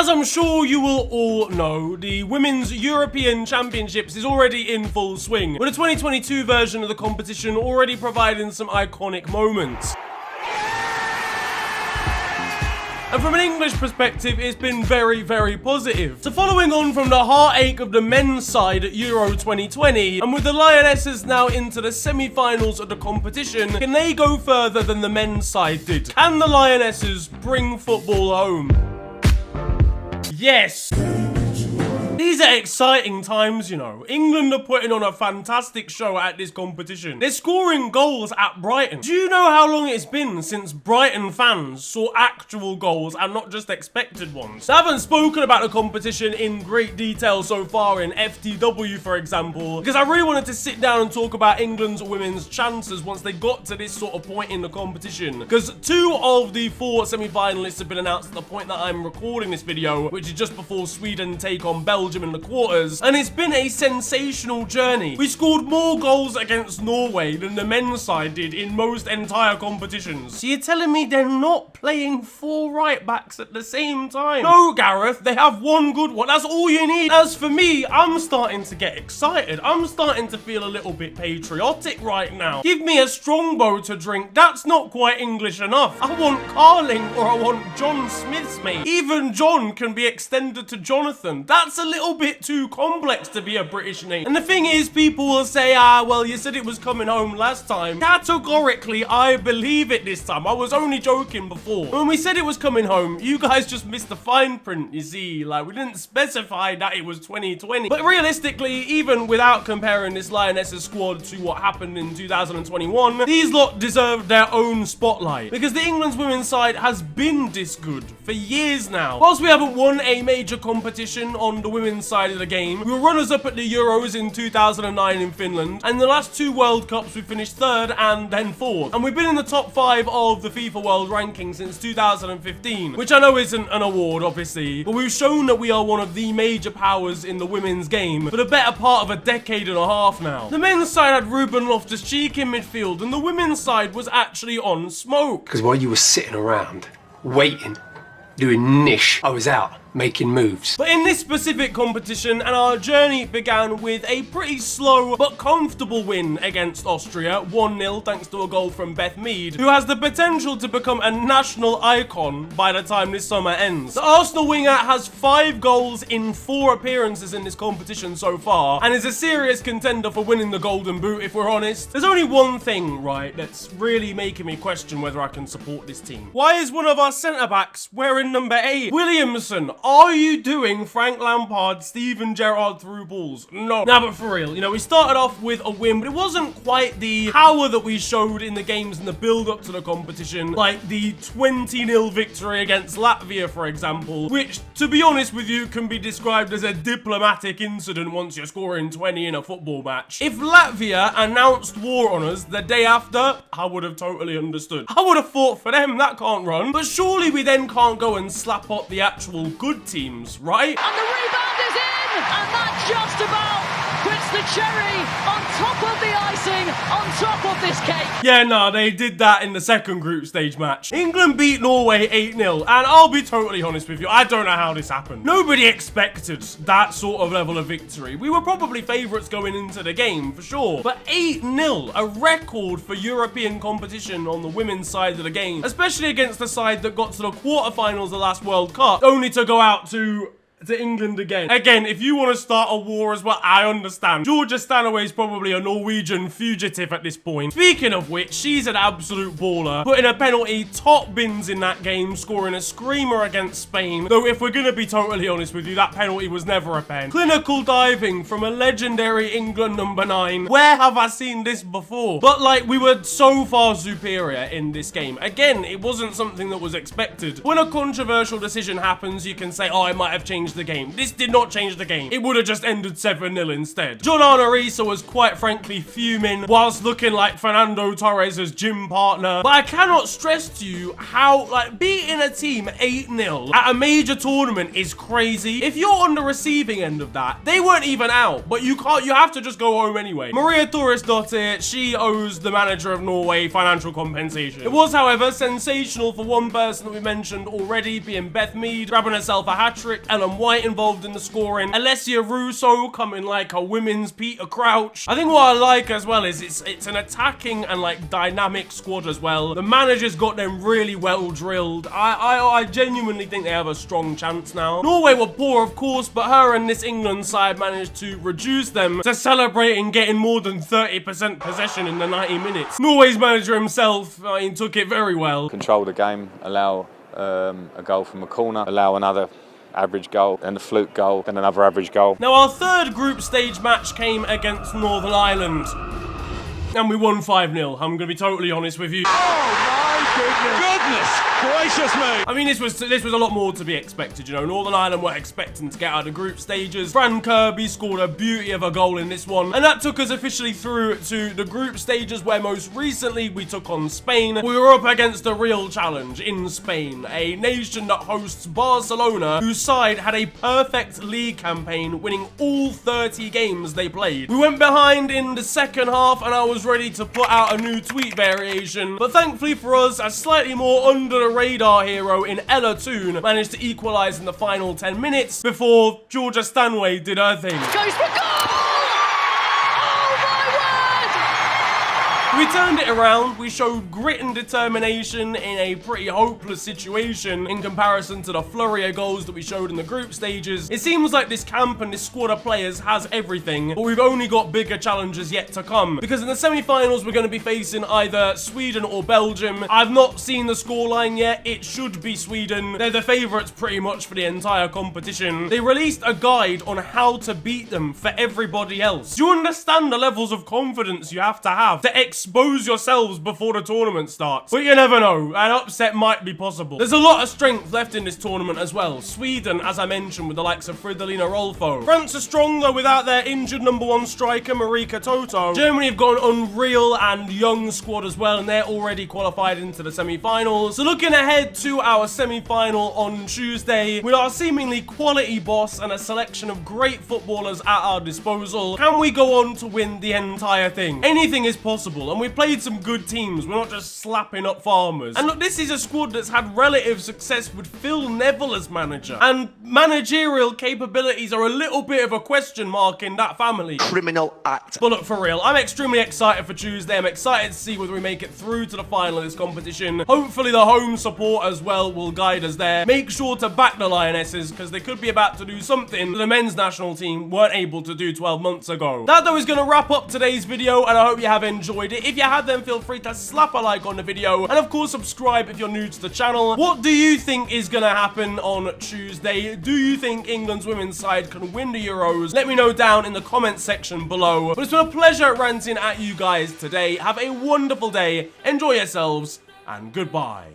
As I'm sure you will all know, the Women's European Championships is already in full swing, with the 2022 version of the competition already providing some iconic moments. And from an English perspective, it's been very, very positive. So following on from the heartache of the men's side at Euro 2020, and with the Lionesses now into the semi-finals of the competition, can they go further than the men's side did? Can the Lionesses bring football home? Yes! These are exciting times, you know. England are putting on a fantastic show at this competition. They're scoring goals at Brighton. Do you know how long it's been since Brighton fans saw actual goals and not just expected ones? I haven't spoken about the competition in great detail so far in FTW, for example, because I really wanted to sit down and talk about England's women's chances once they got to this sort of point in the competition. Because 2 of the 4 semi-finalists have been announced at the point that I'm recording this video, which is just before Sweden take on Belgium in the quarters, and it's been a sensational journey. We scored more goals against Norway than the men's side did in most entire competitions. So you're telling me they're not playing 4 right backs at the same time? No, Gareth, they have one good one. That's all you need. As for me, I'm starting to get excited. I'm starting to feel a little bit patriotic right now. Give me a strongbow to drink. That's not quite English enough. I want Carling or I want John Smith's mate. Even John can be extended to Jonathan. That's a little bit too complex to be a British name. And the thing is, people will say, well, you said it was coming home last time. Categorically, I believe it this time. I was only joking before. When we said it was coming home, you guys just missed the fine print, you see. Like, we didn't specify that it was 2020. But realistically, even without comparing this Lionesses squad to what happened in 2021, these lot deserve their own spotlight. Because the England's women's side has been this good for years now. Whilst we haven't won a major competition on the women's side of the game, we were runners-up at the Euros in 2009 in Finland, and the last 2 World Cups we finished 3rd and then 4th. And we've been in the top 5 of the FIFA World Ranking since 2015, which I know isn't an award, obviously, but we've shown that we are one of the major powers in the women's game for the better part of a decade and a half now. The men's side had Ruben Loftus-Cheek in midfield, and the women's side was actually on smoke. Because while you were sitting around, waiting, doing niche, I was out making moves. But in this specific competition, and our journey began with a pretty slow but comfortable win against Austria, 1-0 thanks to a goal from Beth Mead, who has the potential to become a national icon by the time this summer ends. The Arsenal winger has 5 goals in 4 appearances in this competition so far, and is a serious contender for winning the Golden Boot if we're honest. There's only one thing, right, that's really making me question whether I can support this team. Why is one of our centre-backs wearing number 8? Williamson, are you doing Frank Lampard, Steven Gerrard through balls? No. Now, but for real, you know, we started off with a win, but it wasn't quite the power that we showed in the games in the build-up to the competition, like the 20-0 victory against Latvia, for example, which, to be honest with you, can be described as a diplomatic incident once you're scoring 20 in a football match. If Latvia announced war on us the day after, I would have totally understood. I would have fought for them, that can't run. But surely we then can't go and slap up the actual good teams, right? And the rebound is in! And that just about puts the cherry on top of the icing, on top of this cake. Yeah, no, they did that in the second group stage match. England beat Norway 8-0, and I'll be totally honest with you, I don't know how this happened. Nobody expected that sort of level of victory. We were probably favourites going into the game, for sure. But 8-0, a record for European competition on the women's side of the game, especially against the side that got to the quarterfinals of the last World Cup, only to go out to England again. Again, if you want to start a war as well, I understand. Georgia Stanaway's probably a Norwegian fugitive at this point. Speaking of which, she's an absolute baller, putting a penalty top bins in that game, scoring a screamer against Spain. Though if we're going to be totally honest with you, that penalty was never a pen. Clinical diving from a legendary England number 9. Where have I seen this before? But like, we were so far superior in this game. Again, it wasn't something that was expected. When a controversial decision happens, you can say, oh, it might have changed change the game. This did not change the game. It would have just ended 7-0 instead. John Arnorisa was quite frankly fuming whilst looking like Fernando Torres' gym partner. But I cannot stress to you how, like, beating a team 8-0 at a major tournament is crazy. If you're on the receiving end of that, they weren't even out, but you have to just go home anyway. Maria Thorisdottir, she owes the manager of Norway financial compensation. It was, however, sensational for one person that we mentioned already, being Beth Mead, grabbing herself a hat-trick, Ellen White involved in the scoring, Alessia Russo coming like a women's Peter Crouch. I think what I like as well is it's an attacking and like dynamic squad as well. The manager's got them really well drilled. I genuinely think they have a strong chance now. Norway were poor, of course, but her and this England side managed to reduce them to celebrating getting more than 30% possession in the 90 minutes. Norway's manager himself, took it very well. Control the game, allow a goal from a corner, allow another average goal, then a fluke goal, then another average goal. Now our third group stage match came against Northern Ireland. And we won 5-0. I'm gonna be totally honest with you. Oh my goodness gracious me! I mean, this was a lot more to be expected, you know. Northern Ireland were expecting to get out of the group stages. Fran Kirby scored a beauty of a goal in this one, and that took us officially through to the group stages, where most recently we took on Spain. We were up against a real challenge in Spain, a nation that hosts Barcelona, whose side had a perfect league campaign, winning all 30 games they played. We went behind in the second half, and I was ready to put out a new tweet variation, but thankfully for us, a slightly more under the radar hero in Ella Toon managed to equalise in the final 10 minutes before Georgia Stanway did her thing. Goes for goal! We turned it around, we showed grit and determination in a pretty hopeless situation in comparison to the flurry of goals that we showed in the group stages. It seems like this camp and this squad of players has everything, but we've only got bigger challenges yet to come. Because in the semi-finals, we're going to be facing either Sweden or Belgium. I've not seen the scoreline yet. It should be Sweden. They're the favourites pretty much for the entire competition. They released a guide on how to beat them for everybody else. Do you understand the levels of confidence you have to expose yourselves before the tournament starts? But you never know, an upset might be possible. There's a lot of strength left in this tournament as well. Sweden, as I mentioned, with the likes of Fridolina Rolfo. France are strong though without their injured #1 striker Marika Toto. Germany have got an unreal and young squad as well, and they're already qualified into the semi-finals. So looking ahead to our semi-final on Tuesday, with our seemingly quality boss and a selection of great footballers at our disposal, can we go on to win the entire thing? Anything is possible, and we've played some good teams. We're not just slapping up Farmers. And look, this is a squad that's had relative success with Phil Neville as manager, and managerial capabilities are a little bit of a question mark in that family. Criminal act. But look, for real, I'm extremely excited for Tuesday. I'm excited to see whether we make it through to the final of this competition. Hopefully the home support as well will guide us there. Make sure to back the Lionesses, because they could be about to do something that the men's national team weren't able to do 12 months ago. That though is going to wrap up today's video, and I hope you have enjoyed it. If you have, then feel free to slap a like on the video, and of course subscribe if you're new to the channel. What do you think is going to happen on Tuesday? Do you think England's women's side can win the Euros? Let me know down in the comments section below. But it's been a pleasure ranting at you guys today. Have a wonderful day, enjoy yourselves, and goodbye.